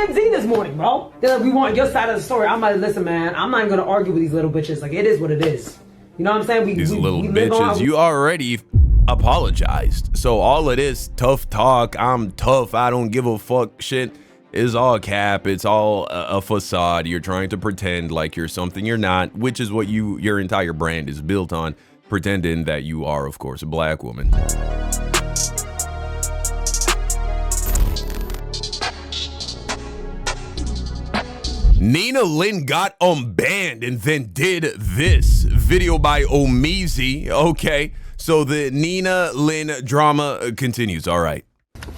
TMZ this morning, bro. They're like, we want your side of the story. I'm like, listen, man, I'm not even gonna argue with these little bitches. Like, it is what it is. You know what I'm saying? These little bitches, you already apologized. So all of this tough talk, I'm tough, I don't give a fuck shit is all cap. It's all a facade. You're trying to pretend like you're something you're not, which is what your entire brand is built on, pretending that you are, of course, a black woman. Nina Lynn got unbanned and then did this video by Omizi. Okay, so the Nina Lynn drama continues. All right.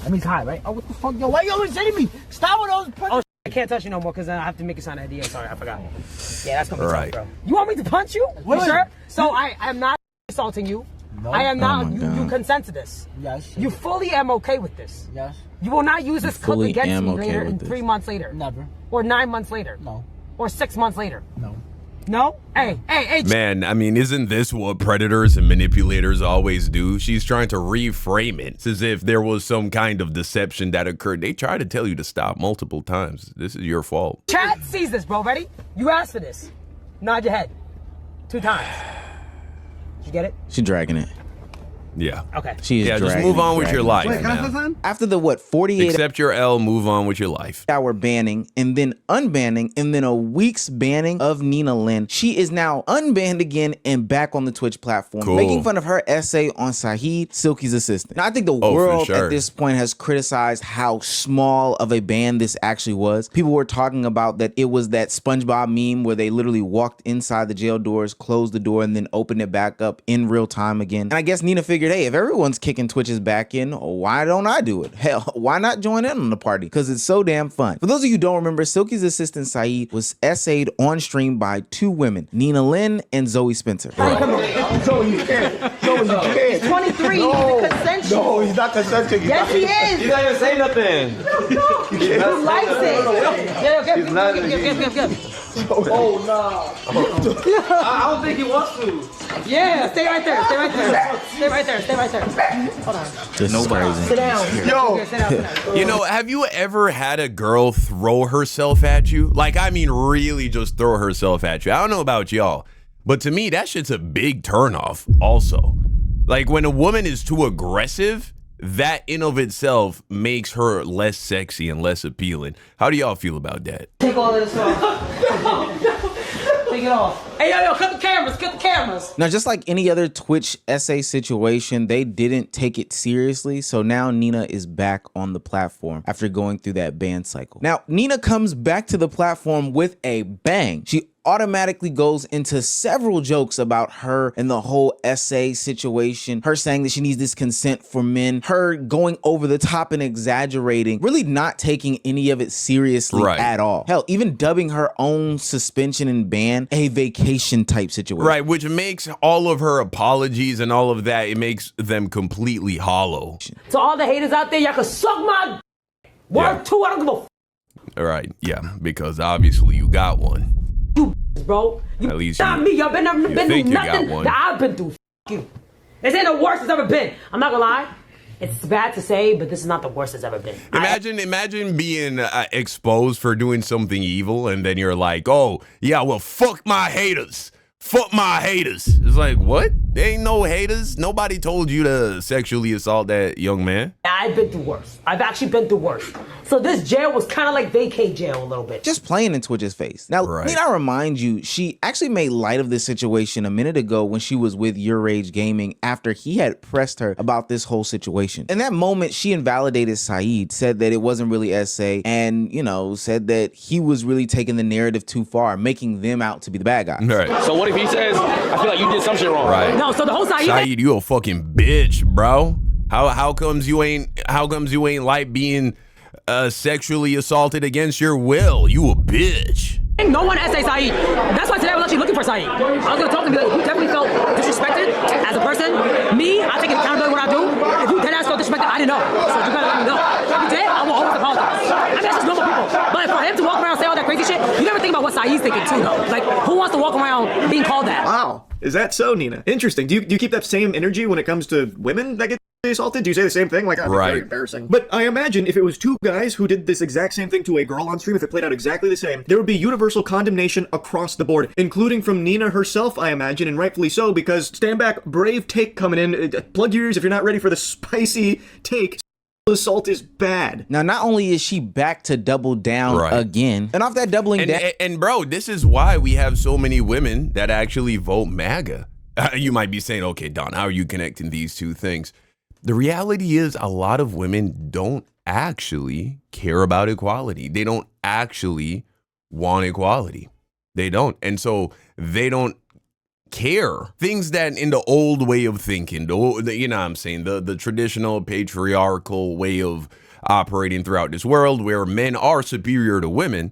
That means hi, right? Oh, what the fuck, yo? Why you always hitting me? Stop with those punches. Oh, I can't touch you no more because I have to make a sign ID. Sorry, I forgot. Yeah, that's gonna be tough, bro. You want me to punch you? You sure? So I am not assaulting you. No. I am not. You consent to this. Yes. You fully am okay with this. Yes. You will not use this clip against me later and 3 months later. Never. Or 9 months later. No. Or 6 months later. No. No? Hey. Man, I mean, isn't this what predators and manipulators always do? She's trying to reframe it. It's as if there was some kind of deception that occurred. They try to tell you to stop multiple times. This is your fault. Chat sees this, bro. Ready? You asked for this. Nod your head. 2 times. Did you get it? She's dragging it. Yeah. Okay. She is just move on with your life. Wait, can I say something? After the 48 accept your L, move on with your life. hour banning and then unbanning and then a week's banning of Nina Lynn, she is now unbanned again and back on the Twitch platform, making fun of her essay on Saeed, Silky's assistant. Now, I think the world at this point has criticized how small of a ban this actually was. People were talking about that it was that SpongeBob meme where they literally walked inside the jail doors, closed the door, and then opened it back up in real time again. And I guess Nina figured, hey, if everyone's kicking Twitch's back in, why don't I do it? Hell, why not join in on the party? Because it's so damn fun. For those of you who don't remember, Silky's assistant Saeed was essayed on stream by 2 women, Nina Lynn and Zoe Spencer. Zoe, you can't. Zoe, you can't. He's 23. No. He's consensual. No, he's not consenting. Yes, he is. He's not even saying nothing. He likes it. Yeah, good. Oh, no. I don't think he wants to. Yeah, stay right there. Stay right there. Hold on. This is crazy. Sit down. Yo. Sit down. You know, have you ever had a girl throw herself at you? Like, I mean, really just throw herself at you. I don't know about y'all, but to me, that shit's a big turnoff also. Like, when a woman is too aggressive, that in of itself makes her less sexy and less appealing. How do y'all feel about that? Take all of this off. Take it off. Hey, yo, cut the cameras. Now, just like any other Twitch essay situation, they didn't take it seriously. So now Nina is back on the platform after going through that ban cycle. Now, Nina comes back to the platform with a bang. She automatically goes into several jokes about her and the whole essay situation, her saying that she needs this consent for men, her going over the top and exaggerating, really not taking any of it seriously at all. Hell, even dubbing her own suspension and ban a vacation type situation. Right, which makes all of her apologies and all of that, it makes them completely hollow. To all the haters out there, y'all can suck my word too. I don't give a all right, yeah, because obviously you got one. Bro, you at least not me. Y'all been through nothing that I've been through. You. This ain't the worst it's ever been. I'm not gonna lie. It's bad to say, but this is not the worst it's ever been. Imagine being exposed for doing something evil, and then you're like, oh, yeah, well, fuck my haters. Fuck my haters. It's like, what? There ain't no haters. Nobody told you to sexually assault that young man. I've been through worse. I've actually been through worse. So this jail was kind of like vacay jail a little bit. Just playing in Twitch's face. Now, need I remind you, she actually made light of this situation a minute ago when she was with Your Rage Gaming after he had pressed her about this whole situation. In that moment, she invalidated Saeed, said that it wasn't really essay, and, you know, said that he was really taking the narrative too far, making them out to be the bad guys. Right. So what if he says, I feel like you did some shit wrong? Right. No, so the whole Saeed, you a fucking bitch, bro. How comes you ain't like being sexually assaulted against your will? You a bitch. No one essay Saeed. That's why today I was actually looking for Saeed. I was gonna talk to him, be like, you definitely felt disrespected as a person. Me, I take accountability what I do. If you deadass felt disrespected, I didn't know. So you gotta let me know. If you did, I will always apologize. I mean, that's just normal people. But for him to walk around and say all that crazy shit, you never think about what Saeed's thinking too, though. Like, who wants to walk around being called that? Wow. Is that so, Nina? Interesting. Do you keep that same energy when it comes to women that get assaulted? Do you say the same thing? Like, that'd be very embarrassing. But I imagine if it was two guys who did this exact same thing to a girl on stream, if it played out exactly the same, there would be universal condemnation across the board, including from Nina herself, I imagine, and rightfully so, because stand back, brave take coming in. Plug your ears if you're not ready for the spicy take. Assault is bad. Now, not only is she back to double down again, and off that doubling down. And bro, this is why we have so many women that actually vote MAGA. You might be saying, okay, Don, how are you connecting these two things? The reality is a lot of women don't actually care about equality. They don't actually want equality. They don't. And so they don't care. Things that in the old way of thinking, you know what I'm saying, the traditional patriarchal way of operating throughout this world where men are superior to women,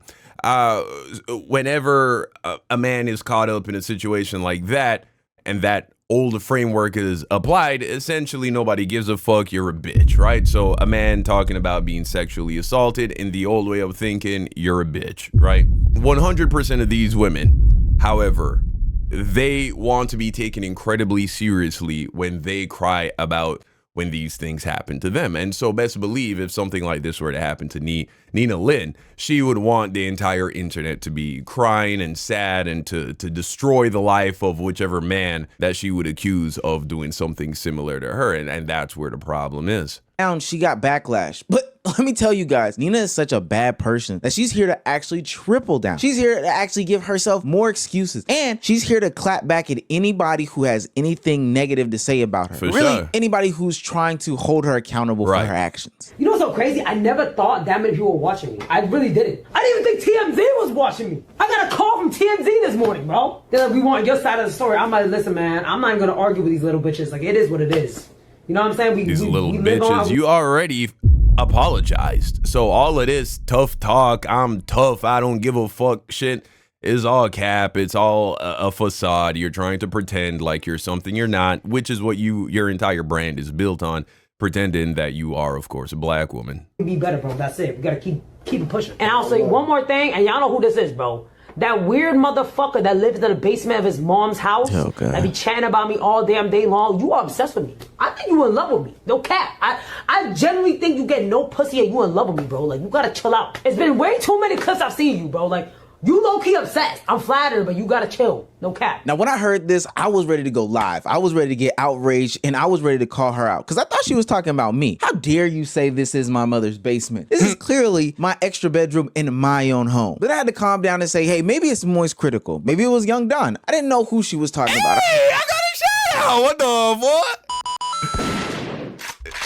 whenever a man is caught up in a situation like that and that old framework is applied, essentially nobody gives a fuck, you're a bitch, right? So a man talking about being sexually assaulted in the old way of thinking, you're a bitch, right? 100% of these women, however, they want to be taken incredibly seriously when they cry about when these things happen to them. And so best believe if something like this were to happen to Nina Lynn, she would want the entire internet to be crying and sad and to destroy the life of whichever man that she would accuse of doing something similar to her. And that's where the problem is. She got backlash. But let me tell you guys, Nina is such a bad person that she's here to actually triple down. She's here to actually give herself more excuses. And she's here to clap back at anybody who has anything negative to say about her. Really, anybody who's trying to hold her accountable for her actions. You know what's so crazy? I never thought that many people were watching me. I really didn't. I didn't even think TMZ was watching me. I got a call from TMZ this morning, bro. They're like, we want your side of the story. I'm like, listen, man, I'm not even gonna argue with these little bitches. Like, it is what it is. You know what I'm saying? These little bitches, you already apologized. So all of this tough talk, I'm tough, I don't give a fuck shit is all cap. It's all a facade. You're trying to pretend like you're something you're not, which is what your entire brand is built on, pretending that you are, of course, a black woman. Be better, bro. That's it. We gotta keep it pushing. And I'll say one more thing, and y'all know who this is, bro. That weird motherfucker that lives in the basement of his mom's house, that be chatting about me all damn day long. You are obsessed with me. I think you in love with me. No cap. I genuinely think you get no pussy and you in love with me, bro. Like, you gotta chill out. It's been way too many clips I've seen you, bro. Like, you low-key obsessed. I'm flattered, but you gotta chill. No cap. Now, when I heard this, I was ready to go live. I was ready to get outraged, and I was ready to call her out because I thought she was talking about me. How dare you say this is my mother's basement? This is clearly my extra bedroom in my own home. Then I had to calm down and say, hey, maybe it's Moist Critical. Maybe it was Young Don. I didn't know who she was talking about. Hey, I got a shout out. What the fuck?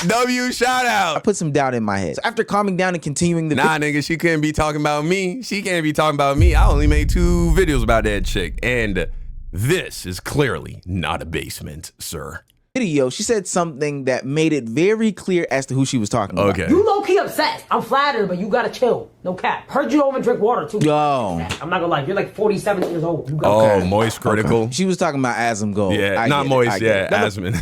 W shout out. I put some doubt in my head. So after calming down and continuing the nigga, she couldn't be talking about me. She can't be talking about me. I only made 2 videos about that chick. And this is clearly not a basement, sir. Video, she said something that made it very clear as to who she was talking about. You low-key obsessed. I'm flattered, but you gotta chill. No cap. Heard you don't even drink water, too. Yo. I'm not gonna lie. You're like 47 years old. You Moist Critical. Okay. She was talking about Asmongold. Yeah, not Moist. Yeah, Asmon.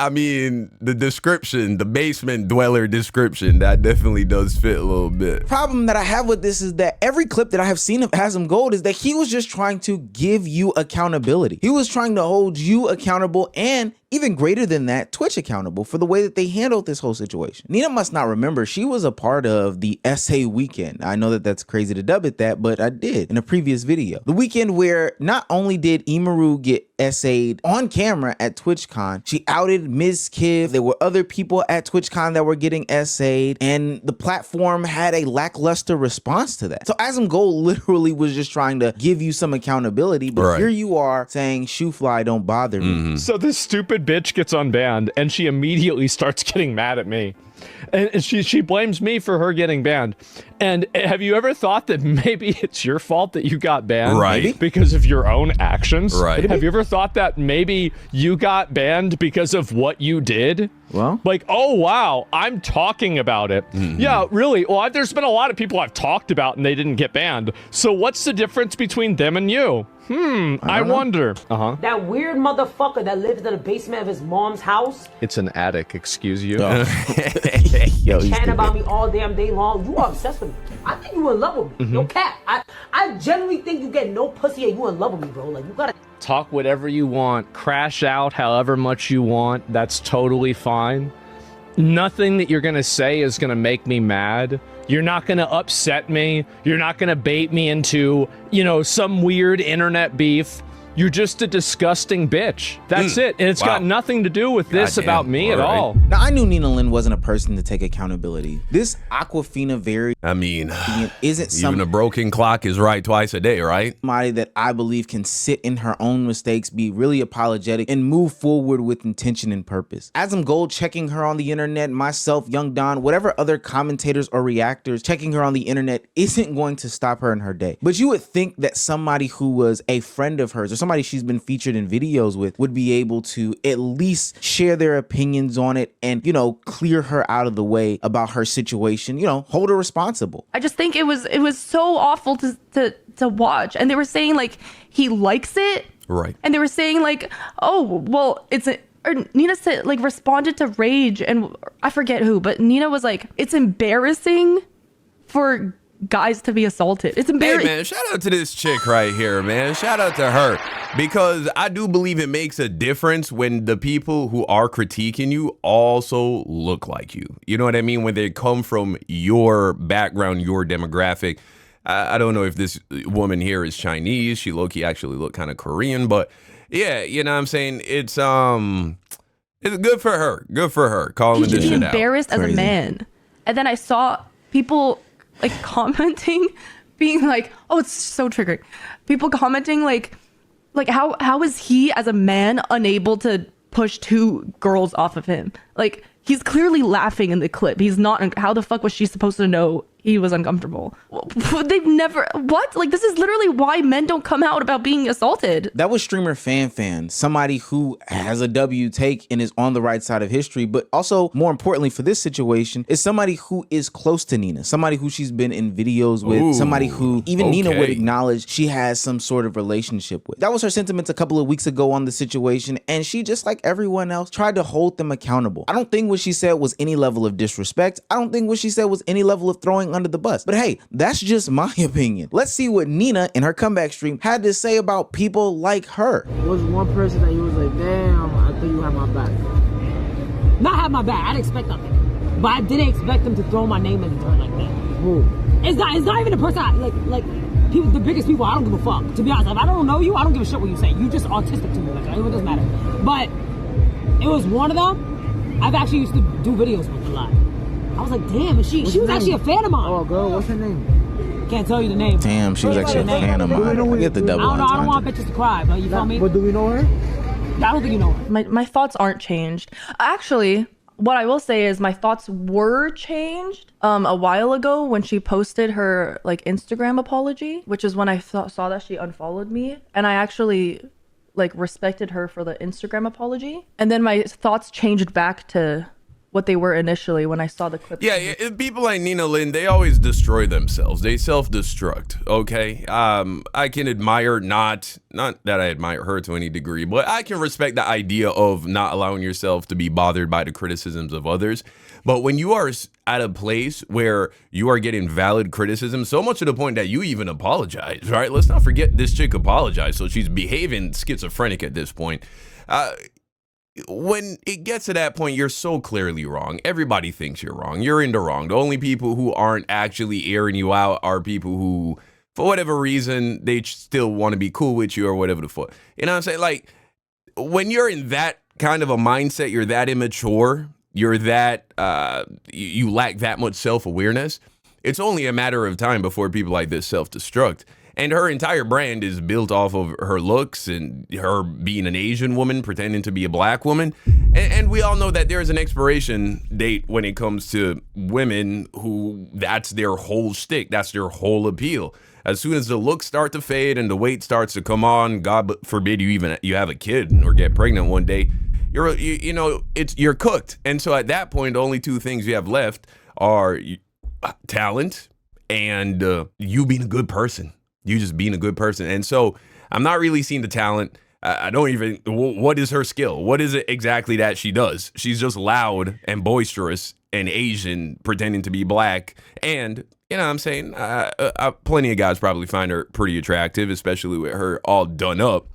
I mean, the description, the basement dweller description, that definitely does fit a little bit. Problem that I have with this is that every clip that I have seen of Asmongold is that he was just trying to give you accountability. He was trying to hold you accountable and even greater than that, Twitch accountable for the way that they handled this whole situation. Nina must not remember she was a part of the essay weekend. I know that that's crazy to dub it that, but I did in a previous video. The weekend where not only did Imaru get essayed on camera at TwitchCon, she outed Ms. Kiv. There were other people at TwitchCon that were getting essayed, and the platform had a lackluster response to that. So Asmongold literally was just trying to give you some accountability, but here you are saying, shoe fly, don't bother me. So this stupid bitch gets unbanned and she immediately starts getting mad at me. And she blames me for her getting banned. And have you ever thought that maybe it's your fault that you got banned? Right. Because of your own actions? Right. Have you ever thought that maybe you got banned because of what you did? Well, like, oh, wow, I'm talking about it. Yeah, really. Well, there's been a lot of people I've talked about and they didn't get banned. So what's the difference between them and you? I wonder. That weird motherfucker that lives in the basement of his mom's house. It's an attic, excuse you. Yo, chatting about me all damn day long. You are obsessed with me. I think you in love with me. No cap. I genuinely think you get no pussy and you in love with me, bro. Like, you gotta talk whatever you want, crash out however much you want. That's totally fine. Nothing that you're gonna say is gonna make me mad. You're not gonna upset me. You're not gonna bait me into, you know, some weird internet beef. You're just a disgusting bitch. That's it. And it's got nothing to do with this about me at all. Now, I knew Nina Lynn wasn't a person to take accountability. This Aquafina isn't even a broken clock is right twice a day, right? Somebody that I believe can sit in her own mistakes, be really apologetic, and move forward with intention and purpose. Asmongold checking her on the internet, myself, Young Don, whatever other commentators or reactors checking her on the internet isn't going to stop her in her day. But you would think that somebody who was a friend of hers or somebody she's been featured in videos with would be able to at least share their opinions on it and, you know, clear her out of the way about her situation, you know, hold her responsible. I just think it was so awful to watch. And they were saying like he likes it. Right. And they were saying like, oh, well, or Nina said like responded to Rage, and I forget who, but Nina was like, it's embarrassing for guys to be assaulted. It's embarrassing. Hey man, shout out to this chick right here, man. Shout out to her, because I do believe it makes a difference when the people who are critiquing you also look like you. You know what I mean? When they come from your background, your demographic. I don't know if this woman here is Chinese. She low-key actually looked kind of Korean, but yeah, you know what I'm saying? It's good for her. Good for her. Calling this shit out. Embarrassed as a man. And then I saw people like commenting, being like, oh, it's so triggering. People commenting like how is he as a man unable to push two girls off of him? Like, he's clearly laughing in the clip. He's not. How the fuck was she supposed to know he was uncomfortable? They've never. What? Like, this is literally why men don't come out about being assaulted. That was streamer Fan, somebody who has a W take and is on the right side of history, but also more importantly for this situation is somebody who is close to Nina, somebody who she's been in videos with, somebody who even Nina would acknowledge she has some sort of relationship with. That was her sentiments a couple of weeks ago on the situation, and she, just like everyone else, tried to hold them accountable. I don't think what she said was any level of disrespect. I don't think what she said was any level of throwing under the bus. But hey, that's just my opinion. Let's see what Nina in her comeback stream had to say about people like her. There was one person that he was like, damn, I think you have my back. Not have my back, I didn't expect nothing. But I didn't expect him to throw my name in the dirt like that. Who? It's not even a person like people, the biggest people, I don't give a fuck. To be honest, if I don't know you, I don't give a shit what you say. You just autistic to me, like, it doesn't matter. But it was one of them I've actually used to do videos with a lot. I was like, damn, and she was actually a fan of mine. Oh, girl, what's her name? Can't tell you the name. Damn, she was actually a fan of mine. I get the double. I don't want bitches to cry, but you feel me? But do we know her? I don't think you know her. My thoughts aren't changed. Actually, what I will say is my thoughts were changed a while ago when she posted her like Instagram apology, which is when I saw that she unfollowed me, and I actually like respected her for the Instagram apology. And then my thoughts changed back to what they were initially when I saw the clip. Yeah, people like Nina Lynn, they always destroy themselves. They self-destruct, okay? I can admire, not that I admire her to any degree, but I can respect the idea of not allowing yourself to be bothered by the criticisms of others. But when you are at a place where you are getting valid criticism, so much to the point that you even apologize, right? Let's not forget this chick apologized, so she's behaving schizophrenic at this point. When it gets to that point, you're so clearly wrong. Everybody thinks you're wrong. You're in the wrong. The only people who aren't actually airing you out are people who, for whatever reason, they still want to be cool with you or whatever the fuck. You know what I'm saying? Like, when you're in that kind of a mindset, you're that immature, you're that, you lack that much self-awareness, it's only a matter of time before people like this self-destruct. And her entire brand is built off of her looks and her being an Asian woman pretending to be a black woman. And we all know that there's an expiration date when it comes to women who that's their whole shtick. That's their whole appeal. As soon as the looks start to fade and the weight starts to come on, God forbid you have a kid or get pregnant one day, you're cooked. And so at that point, the only two things you have left are talent and you being a good person. You just being a good person. And so I'm not really seeing the talent. I don't even, what is her skill? What is it exactly that she does? She's just loud and boisterous and Asian pretending to be black. And, you know what I'm saying? Plenty of guys probably find her pretty attractive, especially with her all done up.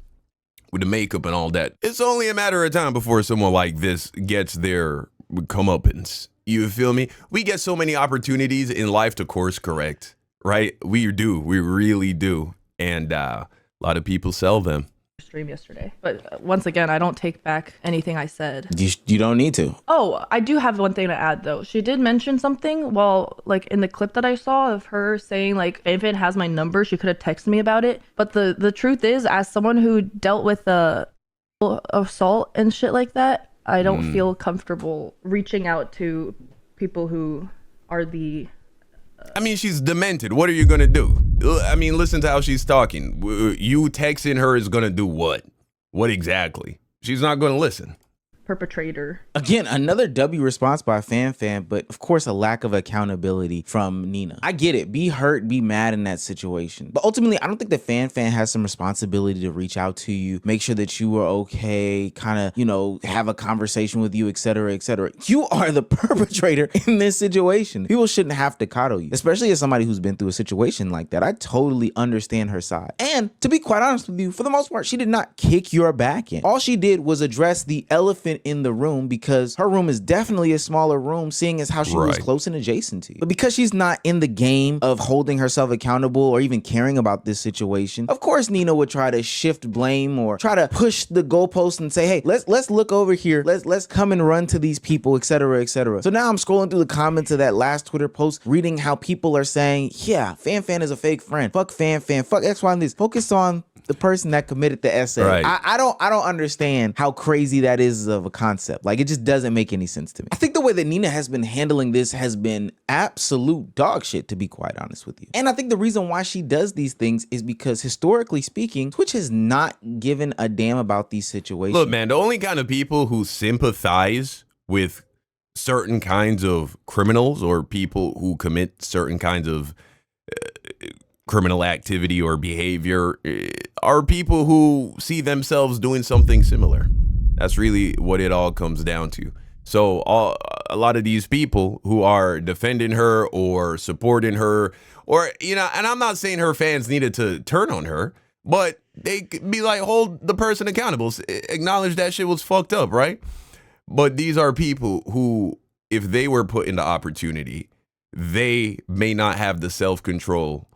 with the makeup and all that. It's only a matter of time before someone like this gets their comeuppance. You feel me? We get so many opportunities in life to course correct, right? We do. We really do. And a lot of people sell them. Stream yesterday, but once again, I don't take back anything I said. You don't need to. Oh, I do have one thing to add though. She did mention something, well, like in the clip that I saw of her saying like, if it has my number, she could have texted me about it. But the truth is, as someone who dealt with assault and shit like that, I don't feel comfortable reaching out to people who are the I mean, she's demented. What are you going to do? I mean, listen to how she's talking. You texting her is going to do what? What exactly? She's not going to listen. perpetrator. Again, another W response by Fan, but of course a lack of accountability from Nina. I get it. Be hurt, be mad in that situation. But ultimately, I don't think that Fan has some responsibility to reach out to you, make sure that you are okay, kind of, you know, have a conversation with you, etc., etc. You are the perpetrator in this situation. People shouldn't have to coddle you, especially as somebody who's been through a situation like that. I totally understand her side. And to be quite honest with you, for the most part, she did not kick your back in. All she did was address the elephant in the room, because her room is definitely a smaller room, seeing as how she was close and adjacent to you. But because she's not in the game of holding herself accountable or even caring about this situation, of course Nina would try to shift blame or try to push the goalpost and say, hey, let's look over here, let's come and run to these people, etc., etc. So now I'm scrolling through the comments of that last Twitter post, reading how people are saying, yeah, Fan is a fake friend, fuck Fan, fuck X, Y, and this. Focus on the person that committed the essay. Right. I don't understand how crazy that is of a concept. Like, it just doesn't make any sense to me. I think the way that Nina has been handling this has been absolute dog shit, to be quite honest with you. And I think the reason why she does these things is because, historically speaking, Twitch has not given a damn about these situations. Look, man, the only kind of people who sympathize with certain kinds of criminals or people who commit certain kinds of criminal activity or behavior are people who see themselves doing something similar. That's really what it all comes down to. So a lot of these people who are defending her or supporting her, or, you know, and I'm not saying her fans needed to turn on her, but they could be like, hold the person accountable, acknowledge that shit was fucked up, right? But these are people who, if they were put into opportunity, they may not have the self-control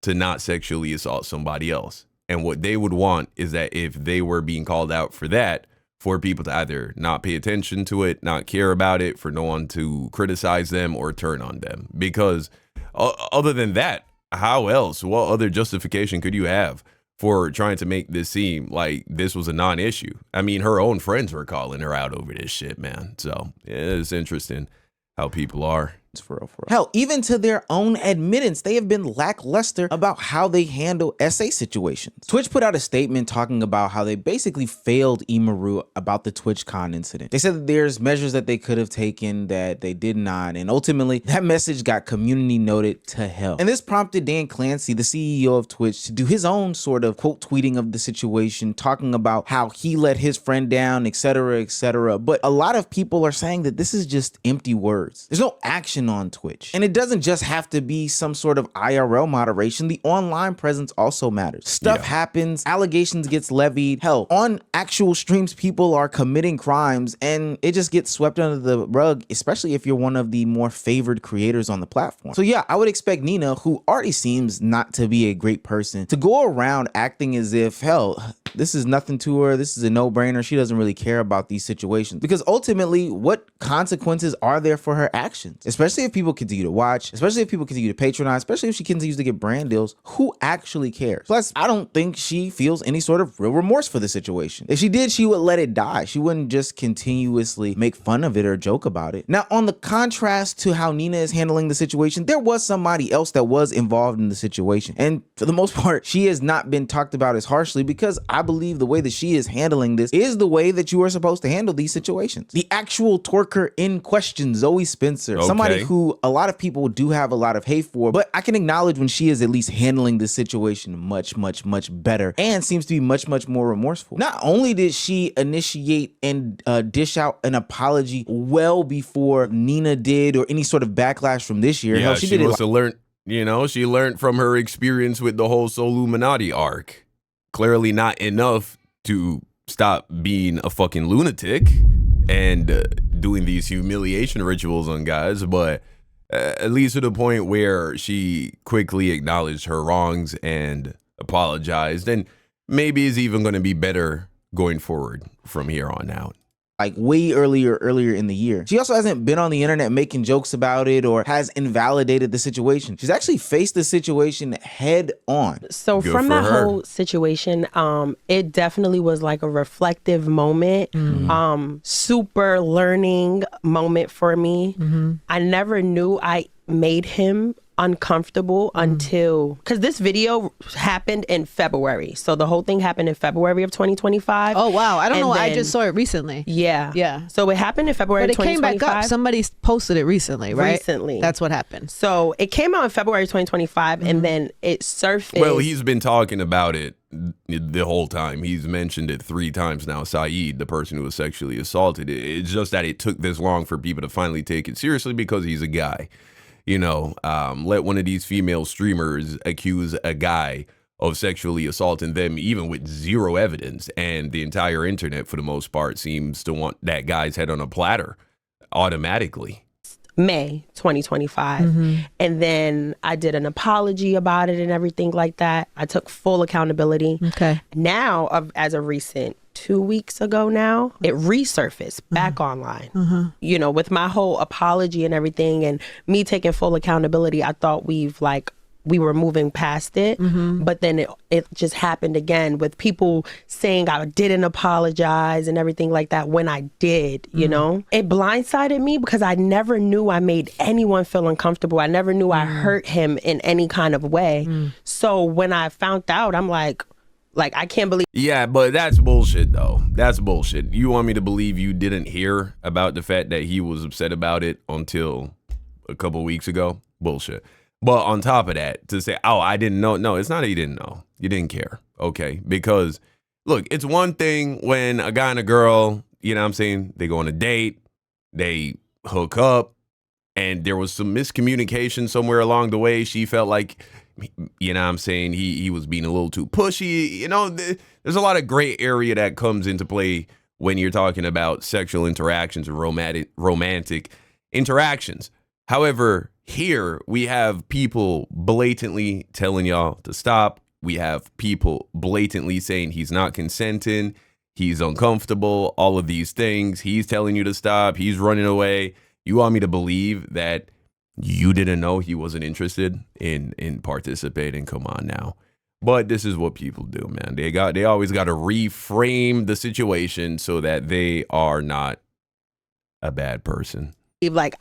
to not sexually assault somebody else. And what they would want is that if they were being called out for that, for people to either not pay attention to it, not care about it, for no one to criticize them or turn on them. Because other than that, how else? What other justification could you have for trying to make this seem like this was a non-issue? I mean, her own friends were calling her out over this shit, man. So yeah, it's interesting how people are. For real. Hell, even to their own admittance, they have been lackluster about how they handle SA situations. Twitch put out a statement talking about how they basically failed Imaru about the TwitchCon incident. They said that there's measures that they could have taken that they did not, and ultimately that message got community noted to hell. And this prompted Dan Clancy, the CEO of Twitch, to do his own sort of quote tweeting of the situation, talking about how he let his friend down, etc., etc. But a lot of people are saying that this is just empty words. There's no action on Twitch. And it doesn't just have to be some sort of IRL moderation. The online presence also matters. Stuff happens, allegations gets levied. Hell, on actual streams, people are committing crimes and it just gets swept under the rug, especially if you're one of the more favored creators on the platform. So yeah, I would expect Nina, who already seems not to be a great person, to go around acting as if, hell, this is nothing to her. This is a no-brainer. She doesn't really care about these situations. Because ultimately, what consequences are there for her actions? Especially if people continue to watch, especially if people continue to patronize, especially if she continues to get brand deals, who actually cares? Plus, I don't think she feels any sort of real remorse for the situation. If she did, she would let it die. She wouldn't just continuously make fun of it or joke about it. Now, on the contrast to how Nina is handling the situation, there was somebody else that was involved in the situation. And for the most part, she has not been talked about as harshly, because I believe the way that she is handling this is the way that you are supposed to handle these situations. The actual twerker in question, Zoe Spencer, somebody who a lot of people do have a lot of hate for, but I can acknowledge when she is at least handling the situation much better and seems to be much more remorseful. Not only did she initiate and dish out an apology well before Nina did, or any sort of backlash from this year. Yeah, hell, she did must have learned, you know, she learned from her experience with the whole Soluminati arc. Clearly not enough to stop being a fucking lunatic and doing these humiliation rituals on guys, but at least to the point where she quickly acknowledged her wrongs and apologized, and maybe is even going to be better going forward from here on out. Like way earlier in the year. She also hasn't been on the internet making jokes about it or has invalidated the situation. She's actually faced the situation head on. So Good from for that her. whole situation, it definitely was like a reflective moment, super learning moment for me. I never knew I made him uncomfortable until, because this video happened in February. So the whole thing happened in February of 2025. Oh, wow. I don't know. I then- just saw it recently. Yeah. Yeah. So it happened in February But it came 2025. back up. Somebody posted it recently, right? Recently. That's what happened. So it came out in February 2025 and then it surfaced. Well, he's been talking about it the whole time. He's mentioned it 3 times now. Saeed, the person who was sexually assaulted. It's just that it took this long for people to finally take it seriously because he's a guy. You know, let one of these female streamers accuse a guy of sexually assaulting them, even with zero evidence. And the entire internet, for the most part, seems to want that guy's head on a platter automatically. May 2025. And then I did an apology about it and everything like that. I took full accountability. Okay. Now, as of recent 2 weeks ago now, it resurfaced back online. You know, with my whole apology and everything and me taking full accountability, I thought we were moving past it. But then it just happened again with people saying I didn't apologize and everything like that when I did, you know? It blindsided me because I never knew I made anyone feel uncomfortable. I never knew I hurt him in any kind of way. So when I found out, I'm like, I can't believe. Yeah, but that's bullshit, though. That's bullshit. You want me to believe you didn't hear about the fact that he was upset about it until a couple weeks ago? Bullshit. But on top of that, to say, oh, I didn't know. No, it's not that you didn't know. You didn't care. Okay. Because, look, it's one thing when a guy and a girl, you know what I'm saying, they go on a date, they hook up, and there was some miscommunication somewhere along the way. She felt like, you know what I'm saying, he was being a little too pushy. You know, there's a lot of gray area that comes into play when you're talking about sexual interactions and romantic interactions. However, here we have people blatantly telling y'all to stop. We have people blatantly saying he's not consenting, he's uncomfortable, all of these things. He's telling you to stop. He's running away. You want me to believe that you didn't know he wasn't interested in participating? Come on now. But this is what people do, man. They always got to reframe the situation so that they are not a bad person. Like,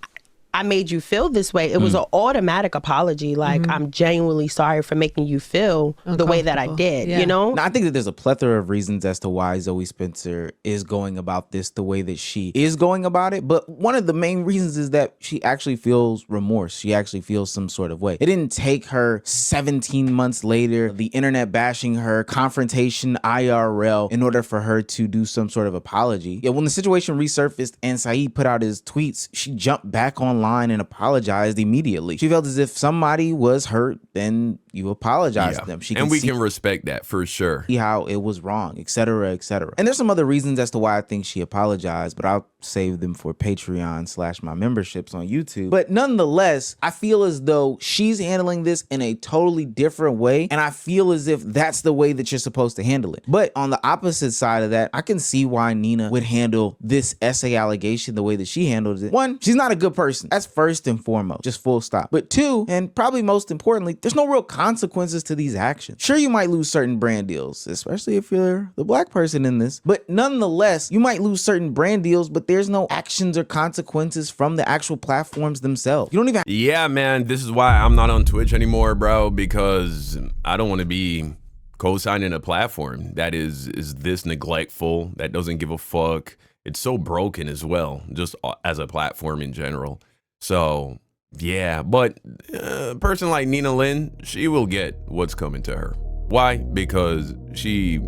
I made you feel this way. It was an automatic apology. Like, I'm genuinely sorry for making you feel the way that I did, you know? Now, I think that there's a plethora of reasons as to why Zoe Spencer is going about this the way that she is going about it. But one of the main reasons is that she actually feels remorse. She actually feels some sort of way. It didn't take her 17 months later, the internet bashing her, confrontation IRL, in order for her to do some sort of apology. Yeah, when the situation resurfaced and Saeed put out his tweets, she jumped back online and apologized immediately. She felt as if somebody was hurt, then you apologize to them. We can respect that for sure. See how it was wrong, etc., etc. And there's some other reasons as to why I think she apologized, but I'll save them for Patreon / my memberships on YouTube. But nonetheless, I feel as though she's handling this in a totally different way, and I feel as if that's the way that you're supposed to handle it. But on the opposite side of that, I can see why Nina would handle this essay allegation the way that she handles it. One, she's not a good person. That's first and foremost, just full stop. But two, and probably most importantly, there's no real consequences to these actions. Sure, you might lose certain brand deals, especially if you're the black person in this, but nonetheless, you might lose certain brand deals, but there's no actions or consequences from the actual platforms themselves. You don't even. Yeah, man, this is why I'm not on Twitch anymore, bro, because I don't want to be co-signing a platform that is this neglectful, that doesn't give a fuck. It's so broken as well, just as a platform in general. So yeah, but a person like Nina Lynn, she will get what's coming to her. Why? Because she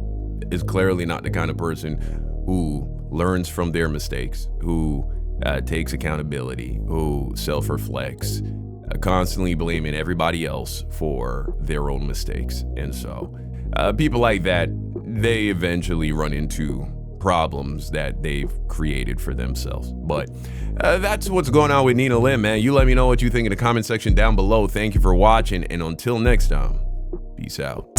is clearly not the kind of person who learns from their mistakes, who takes accountability, who self-reflects, constantly blaming everybody else for their own mistakes. And so people like that, they eventually run into problems that they've created for themselves. But that's what's going on with Nina Lynn, man. You let me know what you think in the comment section down below. Thank you for watching, and until next time, peace out.